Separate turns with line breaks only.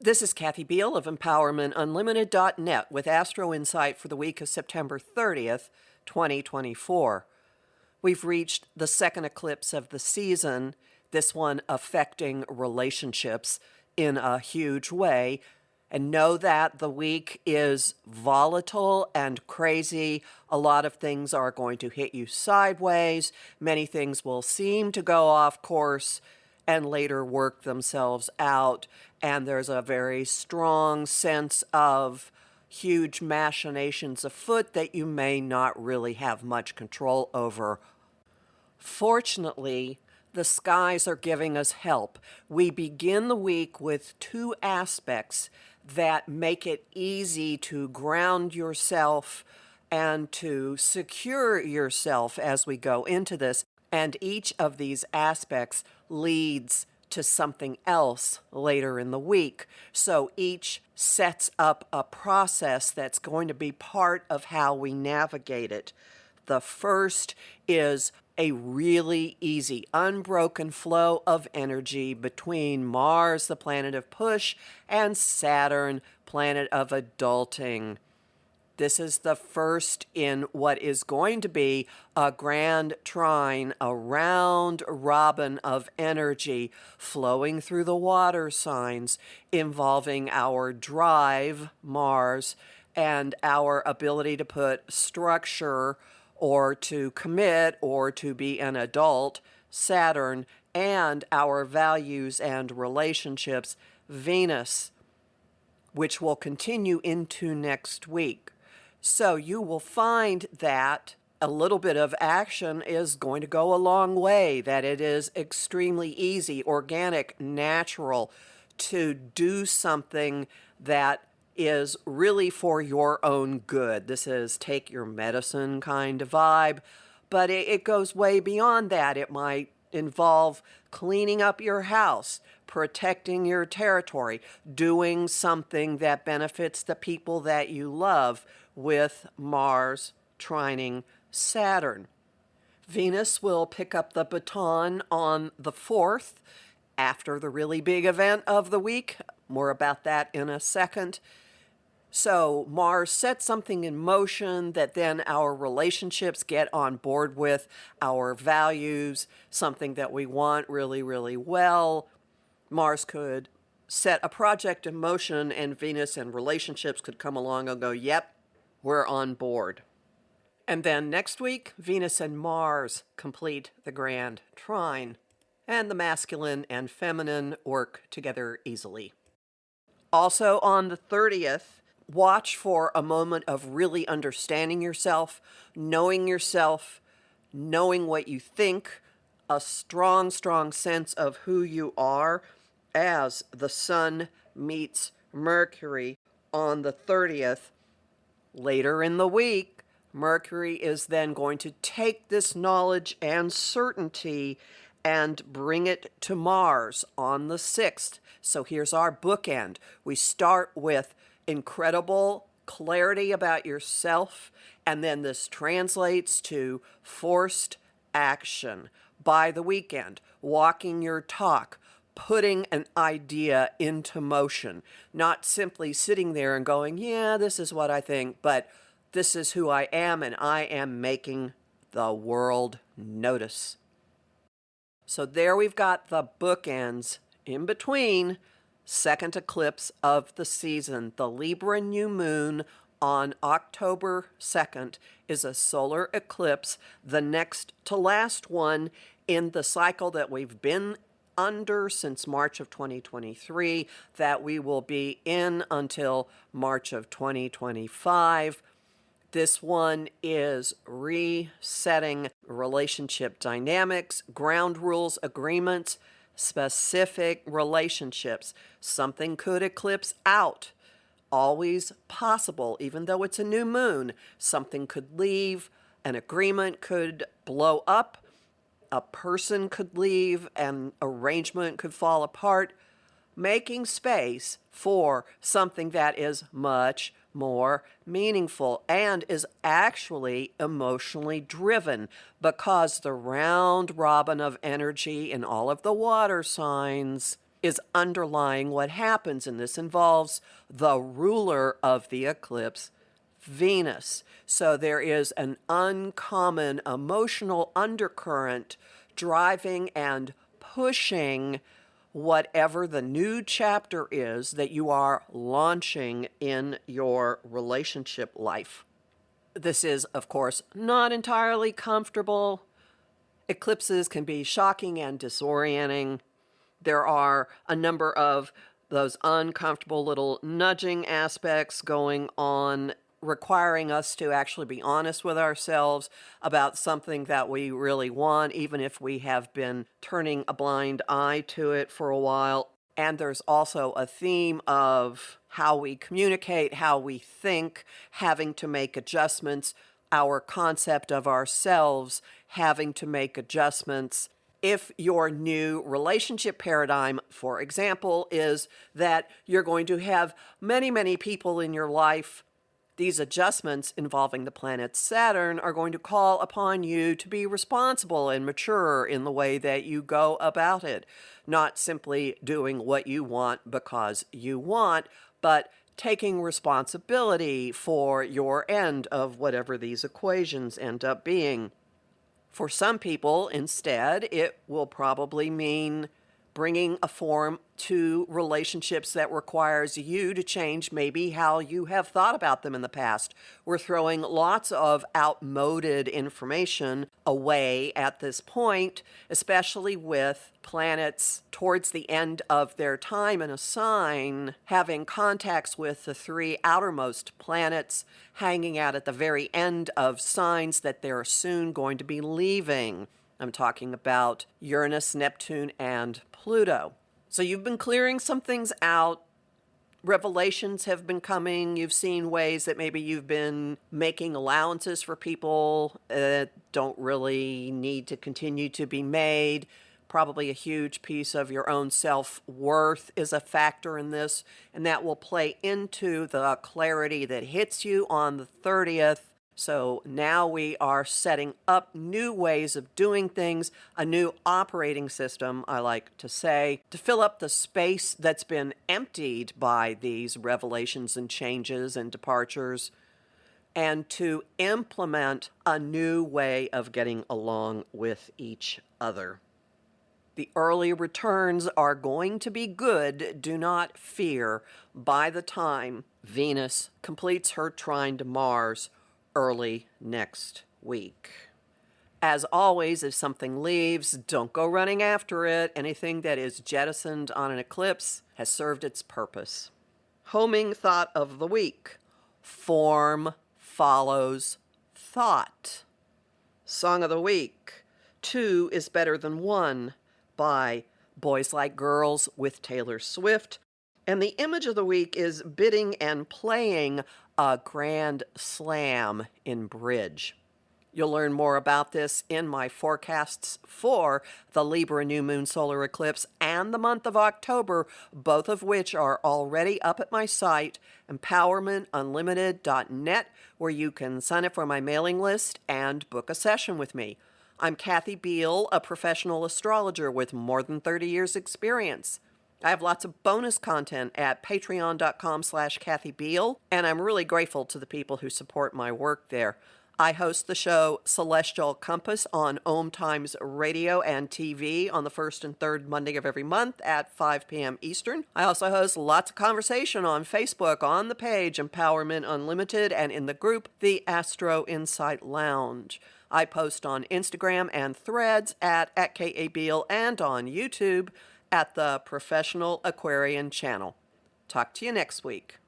This is Kathy Biehl of EmpowermentUnlimited.net with Astro-Insight for the week of September 30th, 2024. We've reached the second eclipse of the season, this one affecting relationships in a huge way. And know that the week is volatile and crazy. A lot of things are going to hit you sideways. Many things will seem to go off course and later work themselves out. And there's a very strong sense of huge machinations afoot that you may not really have much control over. Fortunately, the skies are giving us help. We begin the week with two aspects that make it easy to ground yourself and to secure yourself as we go into this. And each of these aspects leads to something else later in the week. So each sets up a process that's going to be part of how we navigate it. The first is a really easy, unbroken flow of energy between Mars, the planet of push, and Saturn, planet of adulting. This is the first in what is going to be a grand trine, a round robin of energy flowing through the water signs, involving our drive, Mars, and our ability to put structure or to commit or to be an adult, Saturn, and our values and relationships, Venus, which will continue into next week. So you will find that a little bit of action is going to go a long way, that it is extremely easy, organic, natural to do something that is really for your own good. This is take your medicine kind of vibe, but it goes way beyond that. It might involve cleaning up your house, protecting your territory, doing something that benefits the people that you love with Mars trining Saturn. Venus will pick up the baton on the 4th after the really big event of the week. More about that in a second. So Mars sets something in motion that then our relationships get on board with, our values, something that we want really, really well. Mars could set a project in motion and Venus and relationships could come along and go, yep, we're on board. And then next week, Venus and Mars complete the grand trine, and the masculine and feminine work together easily. Also on the 30th, watch for a moment of really understanding yourself, knowing what you think, a strong, strong sense of who you are as the Sun meets Mercury on the 30th. Later in the week, Mercury is then going to take this knowledge and certainty and bring it to Mars on the 6th. So here's our bookend. We start with incredible clarity about yourself, and then this translates to forced action by the weekend, walking your talk, putting an idea into motion, not simply sitting there and going, yeah, this is what I think, but this is who I am, and I am making the world notice. So there we've got the bookends in between. Second eclipse of the season. The Libra new moon on October 2nd is a solar eclipse, the next to last one in the cycle that we've been under since March of 2023, that we will be in until March of 2025. This one is resetting relationship dynamics, ground rules, agreements, specific relationships. Something could eclipse out. Always possible, even though it's a new moon. Something could leave. An agreement could blow up. A person could leave. An arrangement could fall apart. Making space for something that is much more meaningful and is actually emotionally driven, because the round robin of energy in all of the water signs is underlying what happens, and this involves the ruler of the eclipse, Venus. So there is an uncommon emotional undercurrent driving and pushing whatever the new chapter is that you are launching in your relationship life. This is, of course, not entirely comfortable. Eclipses can be shocking and disorienting. There are a number of those uncomfortable little nudging aspects going on, requiring us to actually be honest with ourselves about something that we really want, even if we have been turning a blind eye to it for a while. And there's also a theme of how we communicate, how we think, having to make adjustments, our concept of ourselves having to make adjustments. If your new relationship paradigm, for example, is that you're going to have many, many people in your life, these adjustments involving the planet Saturn are going to call upon you to be responsible and mature in the way that you go about it. Not simply doing what you want because you want, but taking responsibility for your end of whatever these equations end up being. For some people, instead, it will probably mean bringing a form to relationships that requires you to change maybe how you have thought about them in the past. We're throwing lots of outmoded information away at this point, especially with planets towards the end of their time in a sign, having contacts with the three outermost planets, hanging out at the very end of signs that they're soon going to be leaving. I'm talking about Uranus, Neptune, and Pluto. So you've been clearing some things out. Revelations have been coming. You've seen ways that maybe you've been making allowances for people that don't really need to continue to be made. Probably a huge piece of your own self-worth is a factor in this, and that will play into the clarity that hits you on the 30th. So now we are setting up new ways of doing things, a new operating system, I like to say, to fill up the space that's been emptied by these revelations and changes and departures, and to implement a new way of getting along with each other. The early returns are going to be good, do not fear, by the time Venus completes her trine to Mars early next week. As always, if something leaves, don't go running after it. Anything that is jettisoned on an eclipse has served its purpose. Homing thought of the week. Form follows thought. Song of the week. 2 is Better Than 1 by Boys Like Girls with Taylor Swift. And the image of the week is bidding and playing a grand slam in bridge. You'll learn more about this in my forecasts for the Libra new moon solar eclipse and the month of October, both of which are already up at my site, empowermentunlimited.net, where you can sign up for my mailing list and book a session with me. I'm Kathy Biehl, a professional astrologer with more than 30 years' experience. I have lots of bonus content at patreon.com/Kathy Biehl, and I'm really grateful to the people who support my work there. I host the show Celestial Compass on Om Times Radio and TV on the first and third Monday of every month at 5 p.m. Eastern. I also host lots of conversation on Facebook on the page Empowerment Unlimited and in the group The Astro-Insight Lounge. I post on Instagram and Threads at K.A. Biehl and on YouTube at the Professional Aquarian channel. Talk to you next week.